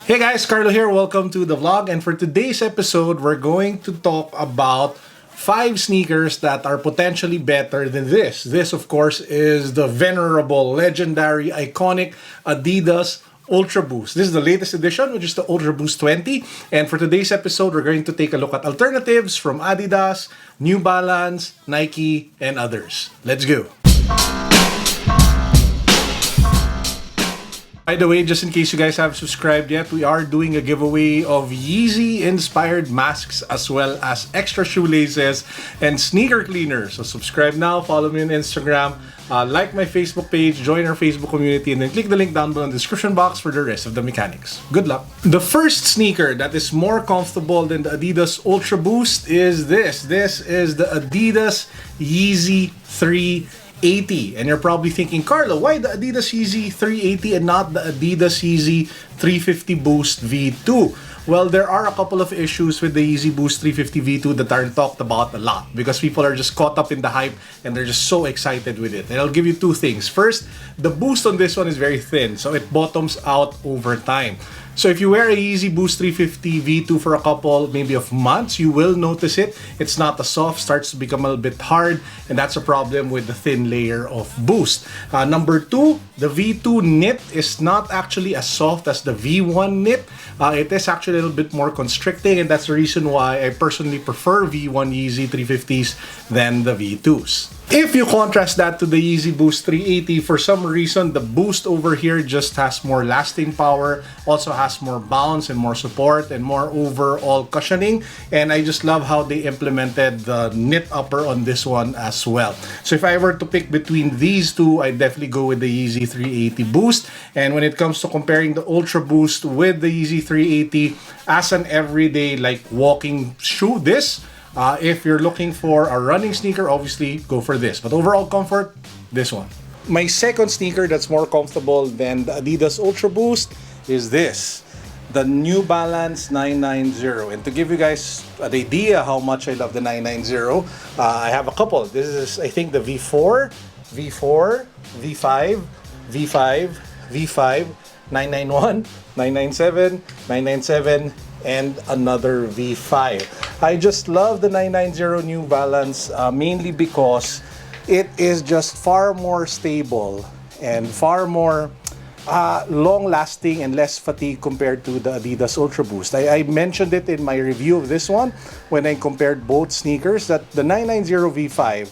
Hey guys, Carlo here. Welcome to the vlog. And for today's episode, we're going to talk about 5 sneakers that are potentially better than this. This, of course, is the venerable, legendary, iconic Adidas Ultraboost. This is the latest edition, which is the Ultraboost 20. And for today's episode, we're going to take a look at alternatives from Adidas, New Balance, Nike, and others. Let's go. By the way, just in case you guys haven't subscribed yet, we are doing a giveaway of Yeezy-inspired masks as well as extra shoelaces and sneaker cleaners. So subscribe now, follow me on Instagram, like my Facebook page, join our Facebook community, and then click the link down below in the description box for the rest of the mechanics. Good luck! The first sneaker that is more comfortable than the Adidas Ultraboost is this. This is the Adidas Yeezy 380. And you're probably thinking, Carlo, why the Adidas Yeezy 380 and not the Adidas Yeezy 350 Boost V2? Well, there are a couple of issues with the Yeezy Boost 350 V2 that aren't talked about a lot because people are just caught up in the hype and they're just so excited with it. And I'll give you 2 things. First, the boost on this one is very thin, so it bottoms out over time. So if you wear a Yeezy Boost 350 V2 for a couple, maybe of months, you will notice it. It's not as soft, starts to become a little bit hard, and that's a problem with the thin layer of boost. Number 2, the V2 knit is not actually as soft as the V1 knit. It is actually a little bit more constricting, and that's the reason why I personally prefer V1 Yeezy 350s than the V2s. If you contrast that to the Yeezy Boost 380, for some reason, the boost over here just has more lasting power, also has more bounce and more support and more overall cushioning. And I just love how they implemented the knit upper on this one as well. So if I were to pick between these two, I'd definitely go with the Yeezy 380 Boost. And when it comes to comparing the Ultra Boost with the Yeezy 380 as an everyday like walking shoe, if you're looking for a running sneaker, obviously go for this. But overall comfort, this one. My second sneaker that's more comfortable than the Adidas Ultraboost is this, the New Balance 990. And to give you guys an idea how much I love the 990, I have a couple. This is, I think, the V4, V4, V5, V5, V5, 991, 997, 997, and another V5. I just love the 990 New Balance mainly because it is just far more stable and far more long-lasting and less fatigue compared to the Adidas Ultraboost. I mentioned it in my review of this one when I compared both sneakers that the 990 V5,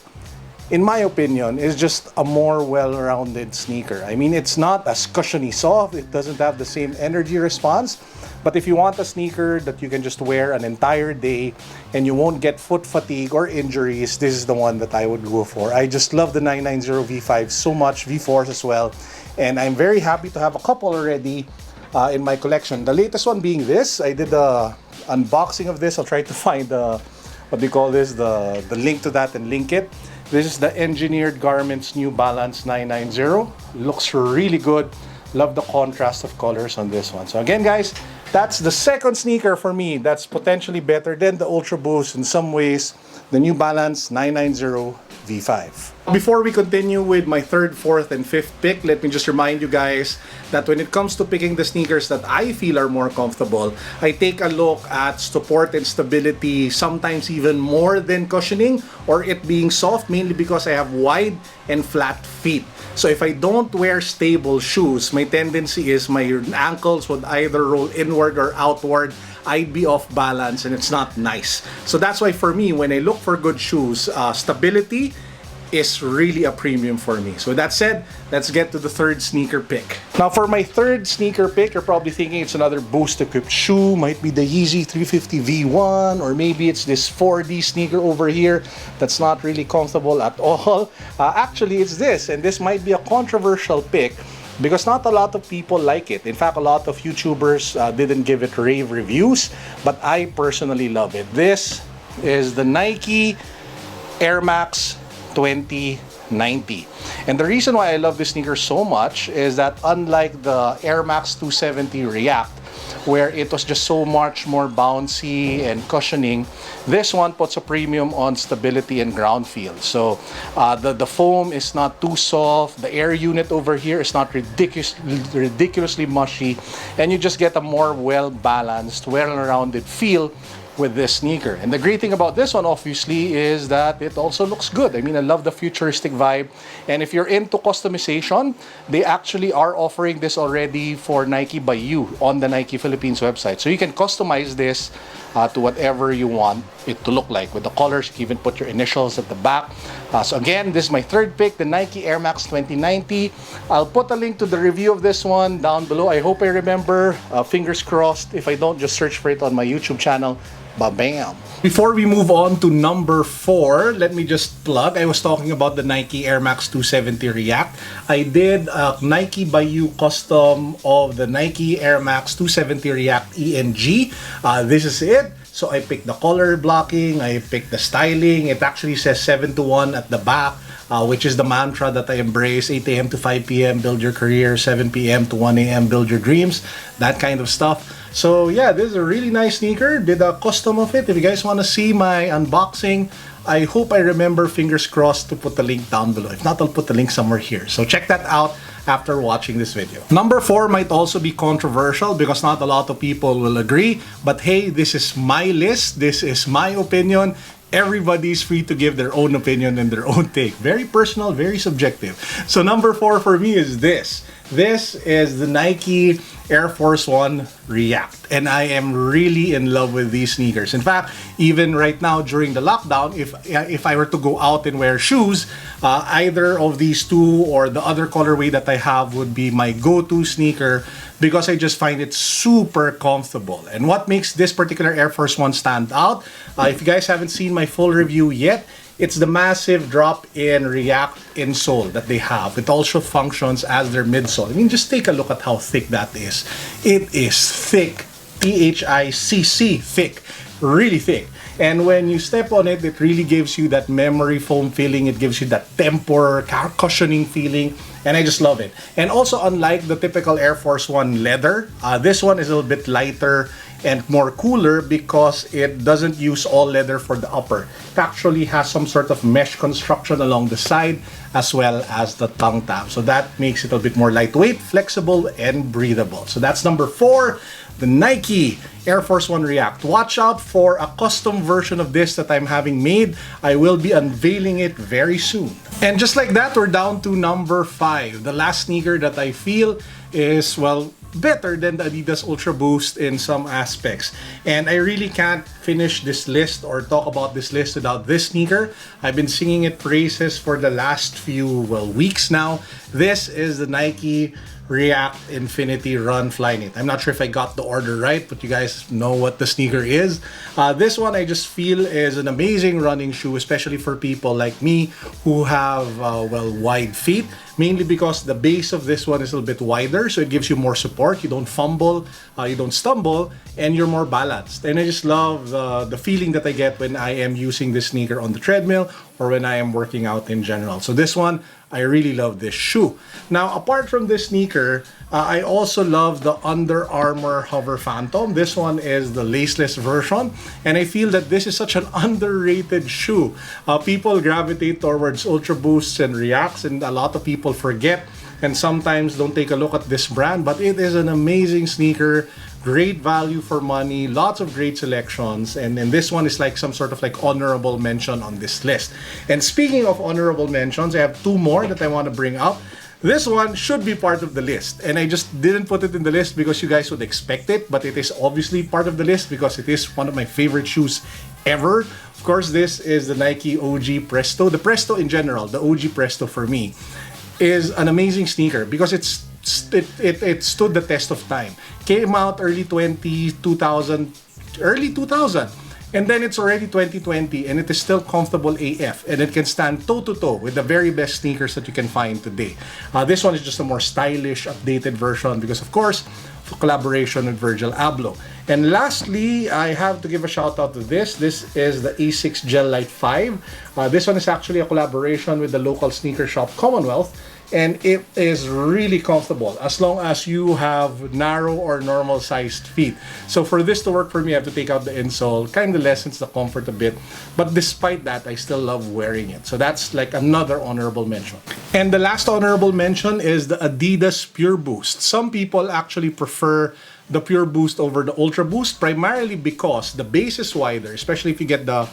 in my opinion, is just a more well-rounded sneaker. I mean, it's not as cushiony soft, it doesn't have the same energy response, but if you want a sneaker that you can just wear an entire day and you won't get foot fatigue or injuries, this is the one that I would go for. I just love the 990 V5 so much, V4s as well, and I'm very happy to have a couple already in my collection. The latest one being this. I did the unboxing of this. I'll try to find the link to that and link it. This is the Engineered Garments New Balance 990. Looks really good. Love the contrast of colors on this one. So again, guys, that's the second sneaker for me that's potentially better than the Ultraboost in some ways, the New Balance 990 V5. Before we continue with my third, fourth, and fifth pick, let me just remind you guys that when it comes to picking the sneakers that I feel are more comfortable, I take a look at support and stability, sometimes even more than cushioning or it being soft, mainly because I have wide and flat feet. So if I don't wear stable shoes, my tendency is my ankles would either roll inward or outward. I'd be off balance and it's not nice. So that's why for me, when I look for good shoes, stability is really a premium for me. So with that said, let's get to the third sneaker pick. Now for my third sneaker pick, you're probably thinking it's another Boost equipped shoe, might be the Yeezy 350 V1, or maybe it's this 4D sneaker over here that's not really comfortable at all. Actually, it's this, and this might be a controversial pick because not a lot of people like it. In fact, a lot of YouTubers didn't give it rave reviews, but I personally love it. This is the Nike Air Max 2090. And the reason why I love this sneaker so much is that unlike the Air Max 270 React, where it was just so much more bouncy and cushioning, this one puts a premium on stability and ground feel. So the foam is not too soft, the air unit over here is not ridiculously mushy, and you just get a more well-balanced, well-rounded feel with this sneaker. And the great thing about this one, obviously, is that it also looks good. I mean, I love the futuristic vibe. And if you're into customization, they actually are offering this already for Nike by You on the Nike Philippines website. So you can customize this to whatever you want it to look like. With the colors, you can even put your initials at the back. So again, this is my third pick, the Nike Air Max 2090. I'll put a link to the review of this one down below. I hope I remember. Fingers crossed. If I don't, just search for it on my YouTube channel. Ba-bam! Before we move on to number 4, let me just plug. I was talking about the Nike Air Max 270 React. I did a Nike by You custom of the Nike Air Max 270 React ENG. This is it. So I picked the color blocking, I picked the styling. It actually says 7 to 1 at the back. Which is the mantra that I embrace. 8 a.m. to 5 p.m. build your career, 7 p.m. to 1 a.m. build your dreams, that kind of stuff. So yeah, this is a really nice sneaker. Did a custom of it. If you guys want to see my unboxing, I hope I remember, fingers crossed, to put the link down below. If not, I'll put the link somewhere here. So check that out after watching this video. Number 4 might also be controversial because not a lot of people will agree. But hey, this is my list. This is my opinion. Everybody's free to give their own opinion and their own take. Very personal, very subjective. So number 4 for me is this. This is the Nike Air Force 1 React. And I am really in love with these sneakers. In fact, even right now during the lockdown, if I were to go out and wear shoes, either of these two or the other colorway that I have would be my go-to sneaker because I just find it super comfortable. And what makes this particular Air Force 1 stand out, if you guys haven't seen my full review yet, it's the massive drop-in React insole that they have. It also functions as their midsole. I mean, just take a look at how thick that is. It is thick. T-H-I-C-C, thick. Really thick. And when you step on it, it really gives you that memory foam feeling. It gives you that temper, cushioning feeling. And I just love it. And also, unlike the typical Air Force 1 leather, this one is a little bit lighter and more cooler because it doesn't use all leather for the upper. It actually has some sort of mesh construction along the side as well as the tongue tab. So that makes it a bit more lightweight, flexible, and breathable. So that's number 4, the Nike Air Force 1 React. Watch out for a custom version of this that I'm having made. I will be unveiling it very soon. And just like that, we're down to number 5. The last sneaker that I feel is, well, better than the Adidas Ultraboost in some aspects. And I really can't finish this list or talk about this list without this sneaker. I've been singing it praises for the last few, well, weeks now. This is the Nike React Infinity Run Flyknit. I'm not sure if I got the order right, but you guys know what the sneaker is. This one I just feel is an amazing running shoe, especially for people like me who have, well, wide feet. Mainly because the base of this one is a little bit wider, so it gives you more support. You don't fumble, you don't stumble, and you're more balanced. And I just love the feeling that I get when I am using this sneaker on the treadmill or when I am working out in general. So this one, I really love this shoe. Now, apart from this sneaker, I also love the Under Armour Hover Phantom. This one is the laceless version, and I feel that this is such an underrated shoe. People gravitate towards Ultra Boosts and Reacts, and a lot of people forget and sometimes don't take a look at this brand, but it is an amazing sneaker. Great value for money, lots of great selections, and this one is like some sort of like honorable mention on this list. And speaking of honorable mentions, I have 2 more that I want to bring up. This one should be part of the list, and I just didn't put it in the list because you guys would expect it, but it is obviously part of the list because it is one of my favorite shoes ever. Of course, this is the Nike OG Presto. The Presto in general, the OG Presto for me, is an amazing sneaker because it stood the test of time. Came out early 2000, and then it's already 2020 and it is still comfortable AF, and it can stand toe-to-toe with the very best sneakers that you can find today. This one is just a more stylish, updated version because, of course, of collaboration with Virgil Abloh. And lastly, I have to give a shout out to this. This is the ASICS Gel Light 5. This one is actually a collaboration with the local sneaker shop Commonwealth. and it is really comfortable as long as you have narrow or normal sized feet. So for this to work for me, I have to take out the insole, kind of lessens the comfort a bit, but despite that, I still love wearing it. So that's like another honorable mention. And the last honorable mention is the Adidas Pure Boost. Some people actually prefer the Pure Boost over the Ultra Boost, primarily because the base is wider, especially if you get the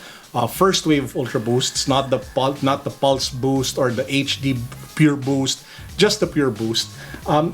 first wave of Ultra Boosts, not the Pulse Boost or the HD Pure Boost, just the Pure Boost,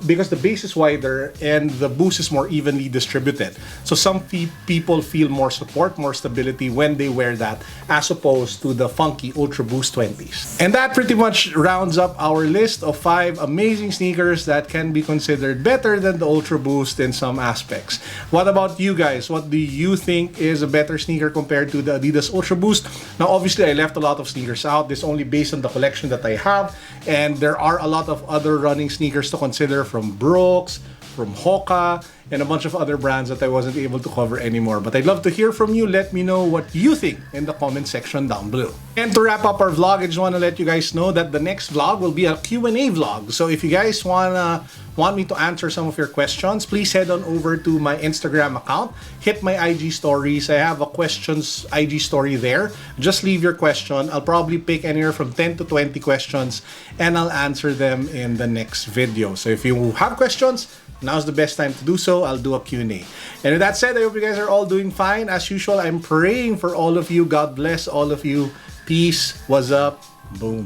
because the base is wider and the boost is more evenly distributed. So some people feel more support, more stability when they wear that, as opposed to the funky Ultra Boost 20s. And that pretty much rounds up our list of 5 amazing sneakers that can be considered better than the Ultra Boost in some aspects. What about you guys? What do you think is a better sneaker compared to the Adidas Ultra Boost? Now, obviously, I left a lot of sneakers out. This is only based on the collection that I have, and there are a lot of other running sneakers to consider, from Brooks, from Hoka, and a bunch of other brands that I wasn't able to cover anymore. But I'd love to hear from you. Let me know what you think in the comment section down below. And to wrap up our vlog, I just want to let you guys know that the next vlog will be a Q&A vlog. So if you guys want me to answer some of your questions, please head on over to my Instagram account, hit my IG stories. I have a questions IG story there. Just leave your question. I'll probably pick anywhere from 10 to 20 questions and I'll answer them in the next video. So if you have questions, now's the best time to do so. I'll do a Q&A. And with that said, I hope you guys are all doing fine. As usual, I'm praying for all of you. God bless all of you. Peace. What's up? Boom.